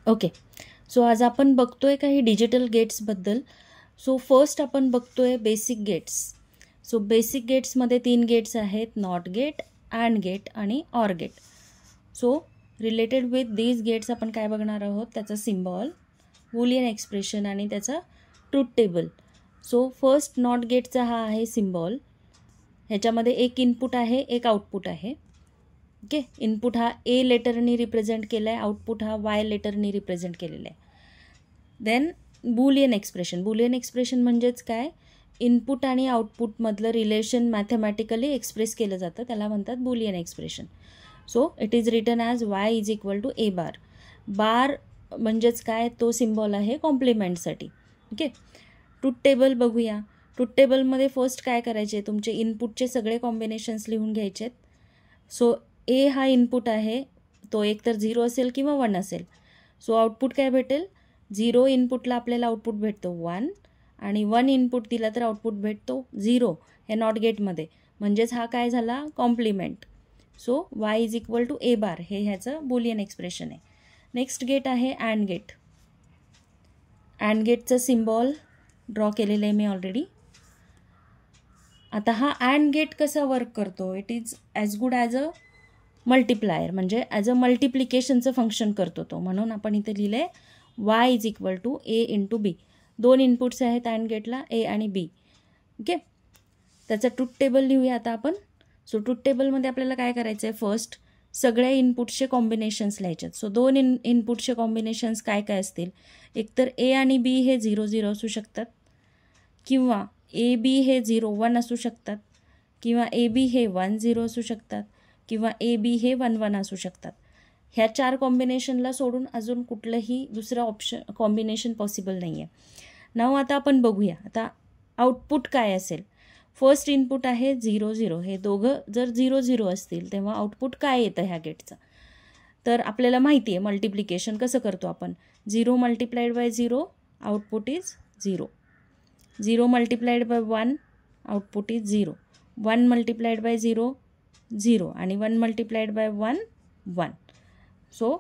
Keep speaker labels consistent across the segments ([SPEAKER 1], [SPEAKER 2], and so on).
[SPEAKER 1] Okay, so आज आपण बघतोय काही डिजिटल गेट्सबद्दल. सो फर्स्ट आपण बघतोय बेसिक गेट्स. सो बेसिक गेट्समध्ये 3 गेट्स आहेत, नॉट गेट, अँड गेट आणि or gate. So related with these gates आपण काय बघणार आहोत, त्याचा सिम्बॉल, बुलियन एक्सप्रेशन आणि त्याचा truth table. So first not गेटचा हा आहे सिम्बॉल. ह्याच्यामध्ये एक इनपुट आहे, एक आउटपुट आहे. ओके, इनपुट हा ए लेटरनी रिप्रेझेंट केला आहे, आउटपुट हा वाय लेटरनी रिप्रेझेंट केलेला आहे. Then Boolean expression. Boolean expression म्हणजेच काय, इनपुट आणि आउटपुटमधलं रिलेशन मॅथमॅटिकली एक्सप्रेस केलं जातं, त्याला म्हणतात Boolean expression. So it is written as Y is equal to A bar. Bar म्हणजेच काय, तो सिम्बॉल आहे कॉम्प्लिमेंटसाठी. ओके, ट्रूथ टेबल बघूया. ट्रूथ टेबलमध्ये फर्स्ट काय करायचे, तुमचे इनपुटचे सगळे कॉम्बिनेशन्स लिहून घ्यायचे आहेत. सो ए हा इनपुट आहे, तो एक तर 0 असेल किंवा 1 असेल. सो आउटपुट काय भेटेल, 0 इनपुटला आपल्याला आउटपुट भेटतो 1 आणि 1 इनपुट दिला तर आउटपुट भेटतो 0 हे नॉट गेटमध्ये. म्हणजेच हा काय झाला, complement. So Y is equal to A bar हे ह्याचं बुलियन एक्सप्रेशन आहे. नेक्स्ट गेट आहे अँड गेट. अँड गेटचं सिम्बॉल ड्रॉ केलेलं आहे मी ऑलरेडी. आता हा अँड गेट कसा वर्क करतो, it is as good as a multiplier, म्हणजे ॲज अ मल्टिप्लिकेशनचं फंक्शन करतो तो. म्हणून आपण इथे लिहिलं आहे Y is equal to A into B. 2 inputs आहेत अँड गेटला, ए आणि बी. ओके, त्याचा ट्रूथ टेबल लिहूया आता आपण. सो ट्रूथ टेबलमध्ये आपल्याला काय करायचं आहे, फर्स्ट सगळ्या इनपुट्सचे कॉम्बिनेशन्स लिहायचे आहेत. सो 2 इनपुटचे कॉम्बिनेशन्स काय काय असतील, एकतर ए आणि बी हे 0 0 असू शकतात, किंवा ए बी हे 0 1 असू शकतात, किंवा ए बी हे 1 0 असू शकतात, किंवा ए बी हे 1 1 असू शकतात. ह्या 4 कॉम्बिनेशनला सोडून अजून कुठलंही दुसरं कॉम्बिनेशन पॉसिबल नाही आहे. नाव आता आपण बघूया, आता आउटपुट काय असेल. फर्स्ट इनपुट आहे 0 0. हे दोघं जर 0 0 असतील तेव्हा आउटपुट काय येतं ह्या गेटचं, तर आपल्याला माहिती आहे मल्टिप्लिकेशन कसं करतो आपण. 0 multiplied by 0 output is 0. 0 multiplied by 1 output is 0. 1 multiplied by 0 0 आणि 1 मल्टिप्लाइड बाय 1 1. सो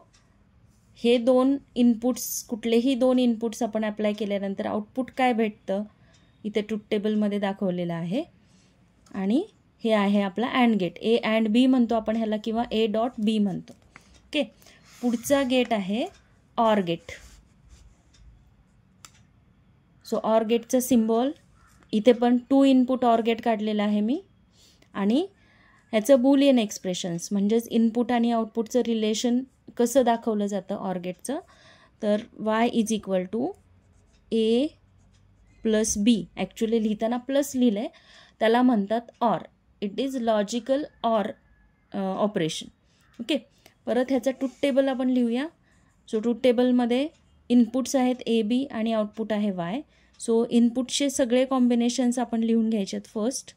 [SPEAKER 1] हे 2 इनपुट्स, कुठलेही 2 इनपुट्स आपण अप्लाय केल्यानंतर आउटपुट काय भेटतं, इथे ट्रूथ टेबलमध्ये दाखवलेलं आहे. आणि हे आहे आपला अँड गेट. ए अँड बी म्हणतो आपण ह्याला, किंवा ए डॉट बी म्हणतो. ओके, पुढचा गेट आहे ऑर गेट. सो ऑर गेटचं सिम्बॉल, इथे पण 2 इनपुट ऑर गेट काढलेलं आहे मी. आणि ह्याचं बुलियन एक्सप्रेशन्स म्हणजेच इनपुट आणि आउटपुटचं रिलेशन कसं दाखवलं जातं ऑर गेटचं, तर Y is equal to A plus B. Actually लिहिताना प्लस लिहिलं आहे, त्याला म्हणतात or. It is logical or operation. Okay, परत ह्याचा ट्रूथ टेबल आपण लिहूया. सो ट्रूथ टेबलमध्ये इनपुट्स आहेत ए बी आणि आउटपुट आहे वाय. सो इनपुटचे सगळे कॉम्बिनेशन्स आपण लिहून घ्यायचे आहेत फर्स्ट.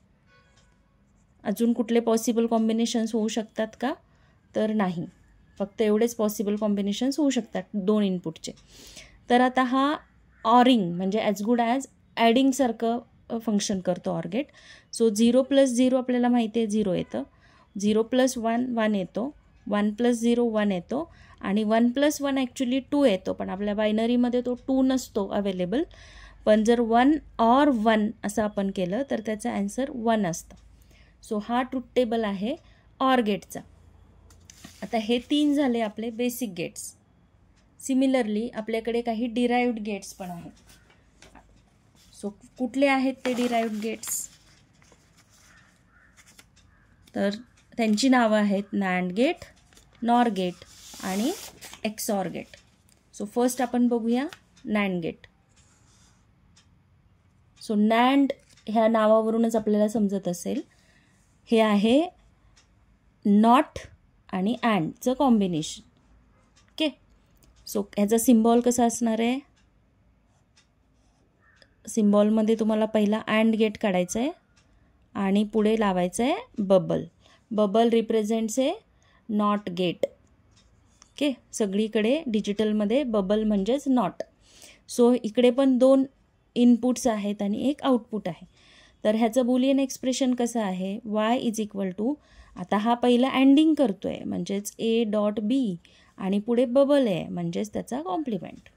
[SPEAKER 1] अजून कुठले पॉसिबल कॉम्बिनेशन्स होऊ शकतात का, तर नाही, फक्त एवढेच पॉसिबल कॉम्बिनेशन्स होऊ शकतात 2 इनपुटचे. तर आता हा ऑरिंग म्हणजे ॲज गुड ॲज ॲडिंगसारखं फंक्शन करतो ऑर गेट. सो 0 प्लस 0 आपल्याला माहिती आहे 0 येतं, 0 प्लस 1 1 येतो, 1 प्लस 0 1 येतो, आणि 1 प्लस 1 ॲक्च्युली 2 येतो, पण आपल्या बायनरीमध्ये तो 2 नसतो अवेलेबल. पण जर 1 ऑर 1 असं आपण केलं तर त्याचं ॲन्सर 1 असतं. सो हा ट्रूथ टेबल आहे ऑर गेटचा. आता हे 3 झाले आपले बेसिक गेट्स. सिमिलरली आपल्याकडे काही डिराइव्ड गेट्स पण आहेत. सो कुठले आहेत ते डिराइव्ड गेट्स, तर त्यांची नावं आहेत नॅन्ड गेट, नॉर गेट आणि एक्सऑर गेट. सो फर्स्ट आपण बघूया नॅन्ड गेट. सो नॅन्ड ह्या नावावरूनच आपल्याला समजत असेल, हे आहे नॉट आणि अँडचं कॉम्बिनेशन. ओके, सो ह्याचा सिम्बॉल कसा असणार आहे, सिम्बॉलमध्ये तुम्हाला पहिला अँड गेट काढायचं आहे आणि पुढे लावायचं आहे bubble. Bubble represents a not gate. Okay, सगळीकडे डिजिटलमध्ये बबल म्हणजेच नॉट. सो इकडे पण 2 इनपुट्स आहेत आणि एक आउटपुट आहे. तर ह्याचं बुलियन एक्सप्रेशन कसं आहे, वाय इज इक्वल टू आता हा पहिला अँडिंग करतोय म्हणजेच ए डॉट बी आणि पुढे बबल आहे म्हणजेच त्याचा कॉम्प्लिमेंट.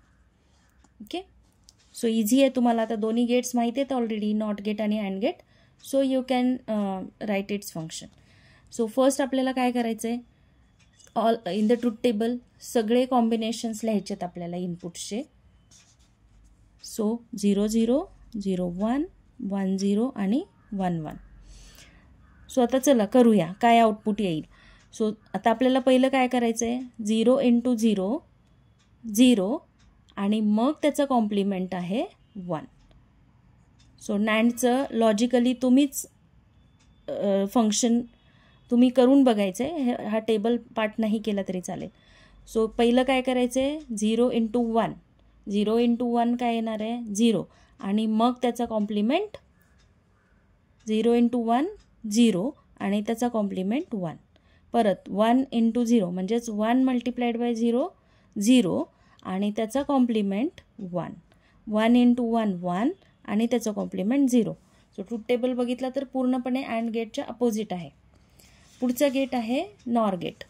[SPEAKER 1] ओके, सो इझी आहे. तुम्हाला आता दोन्ही गेट्स माहिती आहेत ऑलरेडी, नॉट गेट आणि and gate. So you can write its function. So first आपल्याला काय करायचं आहे, all in the truth table सगळे कॉम्बिनेशन्स लिहायचे आपल्याला इनपुट्सचे. सो 0 0 0 1 1 0 आणि 1 1. सो आता चला करूया काय आउटपुट येईल. सो आता आपल्याला पहिलं काय करायचं आहे, 0 इंटू 0 0 आणि मग त्याचं कॉम्प्लिमेंट आहे 1. सो नॅन्डचं लॉजिकली तुम्हीच फंक्शन तुम्ही करून बघायचं आहे, हा टेबल पार्ट नाही केला तरी चालेल. सो पहिलं काय करायचं आहे, 0 इंटू 1 0 इंटू 1 काय येणार आहे 0 आणि मग त्याचा कॉम्प्लिमेंट 0 इंटू 1 0 आणि त्याचा कॉम्प्लिमेंट 1. परत 1 इंटू 0 म्हणजेच 1 मल्टिप्लाइड बाय 0 0 आणि त्याचा कॉम्प्लिमेंट 1. 1 इंटू 1 1 आणि त्याचं कॉम्प्लिमेंट 0. सो ट्रूथ टेबल बघितला तर पूर्णपणे अँड गेटच्या अपोजिट आहे. पुढचा गेट आहे नॉर गेट.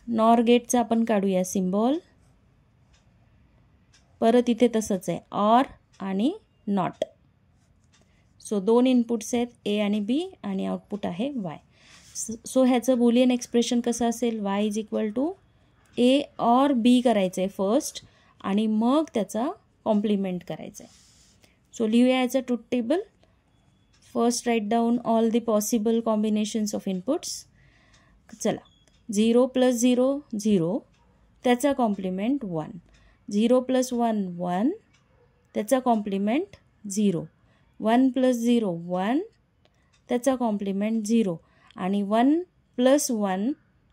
[SPEAKER 1] नॉर गेटचा आपण काढूया सिम्बॉल. परत इथे तसंच आहे, ऑर आणि नॉट. सो दोन इनपुट्स आहेत ए आणि बी आणि आउटपुट आहे वाय. सो ह्याचं बुलियन एक्सप्रेशन कसं असेल, Y is equal to A or B करायचं आहे फर्स्ट आणि मग त्याचा कॉम्प्लिमेंट करायचं आहे. सो लिहूया याचं truth table. First write down all the possible combinations of inputs. चला 0 + 0 0 त्याचा कॉम्प्लिमेंट 1. 0 + 1 1 त्याचा कॉम्प्लिमेंट 0. 1 + 0 1 त्याचा कॉम्प्लिमेंट 0 आणि 1 + 1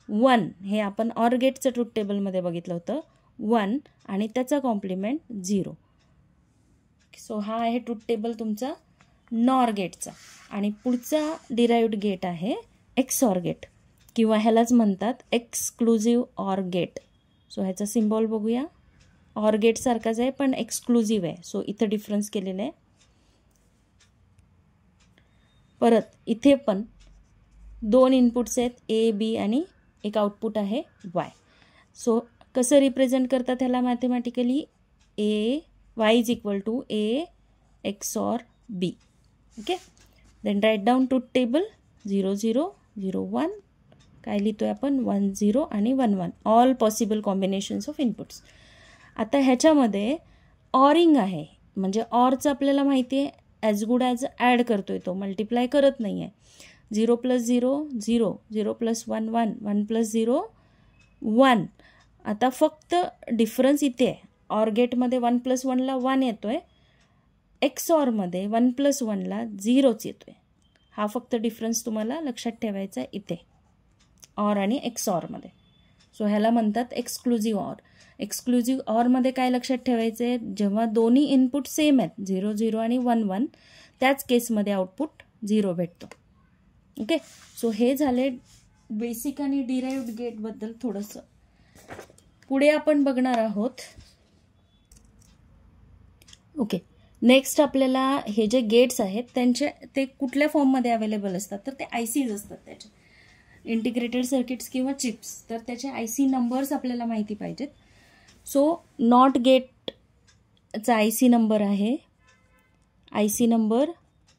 [SPEAKER 1] 1 हे आपण ऑर गेटचं ट्रूथ टेबलमध्ये बघितलं होतं 1 आणि त्याचा कॉम्प्लिमेंट 0. सो हा आहे ट्रूथ टेबल तुमचा नॉर गेटचा. आणि पुढचा डिराइव्ड गेट आहे एक्सऑर गेट किंवा ह्यालाच म्हणतात एक्सक्लुझिव्ह ऑर गेट. सो ह्याचा सिम्बॉल बघूया. ऑर गेट सारखाच आहे पण एक्सक्लुझिव्ह आहे. सो इथं डिफरन्स केलेलं आहे. परत इथे पण दोन इनपुट्स आहेत ए बी आणि एक आउटपुट आहे वाय. सो कसं रिप्रेझेंट करतात ह्याला mathematically, A Y is equal to A XOR B. Okay, then write down truth table 0 0 0 1 काय लिहितोय आपण 1 0 आणि 1 1 all possible combinations of inputs. आता ह्याच्यामध्ये ऑरिंग आहे म्हणजे ऑरचं आपल्याला माहिती आहे ॲज गुड ॲज ॲड करतोय, तो मल्टिप्लाय करत नाही आहे. 0 + 0 0 0 + 1 1 1 + 0 1. आता फक्त डिफरन्स इथे आहे, ऑर गेटमध्ये 1 + 1 ला 1 येतोय, एक्सऑरमध्ये 1 + 1 ला 0च येतोय. हा फक्त डिफरन्स तुम्हाला लक्षात ठेवायचा आहे इथे ऑर आणि एक्सऑरमध्ये. सो ह्याला म्हणतात एक्सक्लुझिव्ह ऑर. एक्सक्लुझिव्ह ऑरमध्ये काय लक्षात ठेवायचं आहे, जेव्हा दोन्ही इनपुट सेम आहेत 0 0 आणि 1 1 त्याच केसमध्ये आउटपुट 0 भेटतो. ओके, सो हे झाले बेसिक आणि डिराइव्ड गेटबद्दल थोडंसं. पुढे आपण बघणार आहोत. ओके, नेक्स्ट आपल्याला हे जे गेट्स आहेत त्यांचे ते कुठल्या फॉर्ममध्ये अवेलेबल असतात तर ते ICs असतात, त्याचे इंटिग्रेटेड सर्किट्स किंवा चिप्स. तर त्याचे IC नंबर्स आपल्याला माहिती पाहिजेत. सो नॉट गेटचा IC नंबर आहे IC नंबर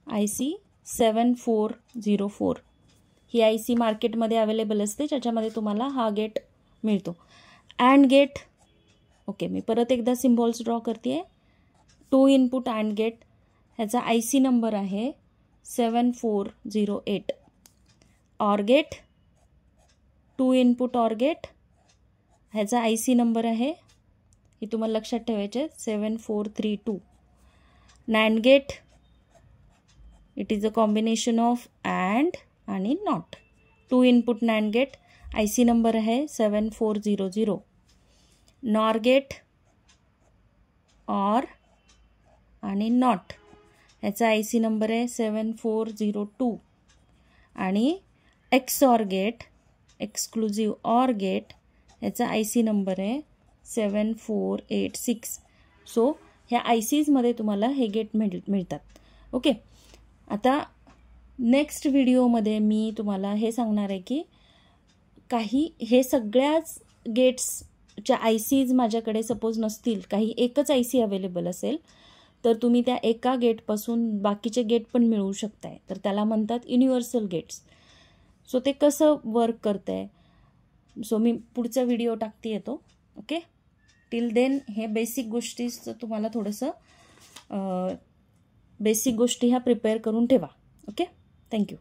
[SPEAKER 1] IC 7404. ही IC मार्केटमध्ये अवेलेबल असते ज्याच्यामध्ये तुम्हाला हा गेट मिळतो. अँड गेट, ओके मी परत एकदा सिम्बॉल्स ड्रॉ करते आहे. 2 इनपुट अँड गेट ह्याचा IC नंबर आहे 7408. Or gate 2 input or gate ह्याचा IC नंबर आहे, हे तुम्हाला लक्षात ठेवायचे 7432. NAND gate it is a combination of and आणि not. 2 input NAND gate IC number आहे 7400. नॉर गेट ऑर आणि नॉट ह्याचा IC नंबर आहे 7402. आणि XOR gate exclusive or gate ह्याचा IC नंबर आहे 7486. सो ह्या ICsमध्ये तुम्हाला हे गेट मिळतात. ओके, आता नेक्स्ट व्हिडिओमध्ये मी तुम्हाला हे सांगणार आहे की हे सगळ्याच गेट्सच्या ICs माझ्याकडे सपोज नसतील, काही एकच IC अवेलेबल असेल, तर तुम्ही त्या एका गेटपासून बाकीचे गेट पण मिळवू शकताय. तर त्याला म्हणतात युनिव्हर्सल गेट्स. सो ते कसं वर्क करतंय, सो मी पुढचा व्हिडिओ टाकते येतो. ओके, टिल देन हे बेसिक गोष्टीचं तुम्हाला थोडंसं बेसिक गोष्टी ह्या प्रिपेअर करून ठेवा. Okay, thank you.